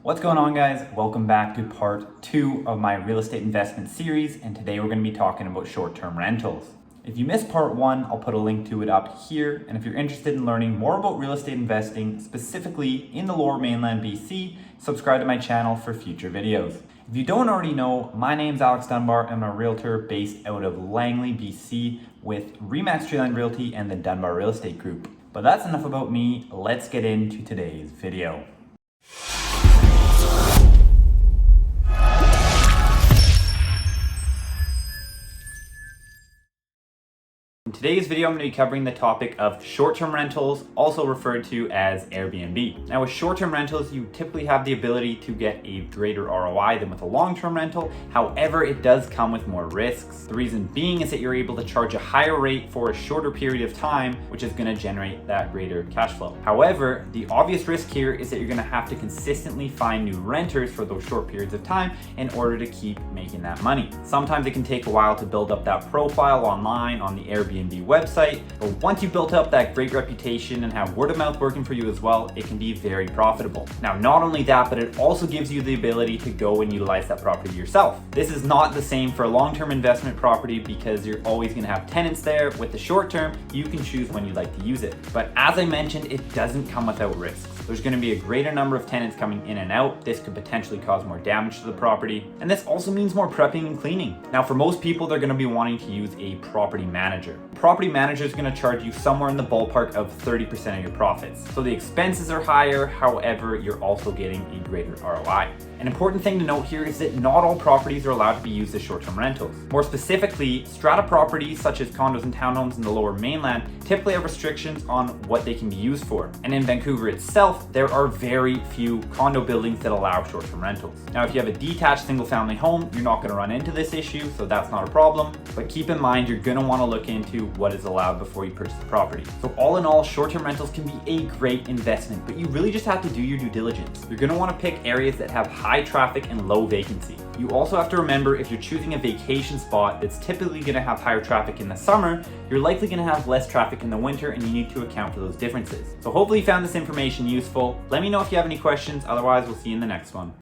What's going on, guys? Welcome back to part 2 of my real estate investment series, and today we're going to be talking about short-term rentals. If you missed part 1, I'll put a link to it up here, and if you're interested in learning more about real estate investing, specifically in the lower mainland BC, subscribe to my channel for future videos. If you don't already know, my name's Alex Dunbar. I'm a realtor based out of Langley, BC, with RE/MAX Treeland Realty and the Dunbar Real Estate Group. But that's enough about me. Let's get into today's video. In today's video, I'm going to be covering the topic of short-term rentals, also referred to as Airbnb. Now, with short-term rentals, you typically have the ability to get a greater ROI than with a long-term rental. However, it does come with more risks. The reason being is that you're able to charge a higher rate for a shorter period of time, which is going to generate that greater cash flow. However, the obvious risk here is that you're going to have to consistently find new renters for those short periods of time in order to keep making that money. Sometimes it can take a while to build up that profile online on the Airbnb website, but once you've built up that great reputation and have word of mouth working for you as well, it can be very profitable. Now, not only that, but it also gives you the ability to go and utilize that property yourself. This is not the same for a long-term investment property because you're always going to have tenants there. With the short term, you can choose when you'd like to use it. But as I mentioned, it doesn't come without risks. There's going to be a greater number of tenants coming in and out. This could potentially cause more damage to the property. And this also means more prepping and cleaning. Now, for most people, they're going to be wanting to use a property manager. Property manager is going to charge you somewhere in the ballpark of 30% of your profits. So the expenses are higher, however, you're also getting a greater ROI. An important thing to note here is that not all properties are allowed to be used as short-term rentals. More specifically, strata properties such as condos and townhomes in the lower mainland typically have restrictions on what they can be used for. And in Vancouver itself, there are very few condo buildings that allow short-term rentals. Now, if you have a detached single-family home, you're not going to run into this issue, so that's not a problem. But keep in mind, you're going to want to look into what is allowed before you purchase the property. So all in all, short-term rentals can be a great investment, but you really just have to do your due diligence. You're going to want to pick areas that have high traffic and low vacancy. You also have to remember, if you're choosing a vacation spot that's typically going to have higher traffic in the summer, you're likely going to have less traffic in the winter, and you need to account for those differences. So hopefully you found this information useful. Let me know if you have any questions. Otherwise, we'll see you in the next one.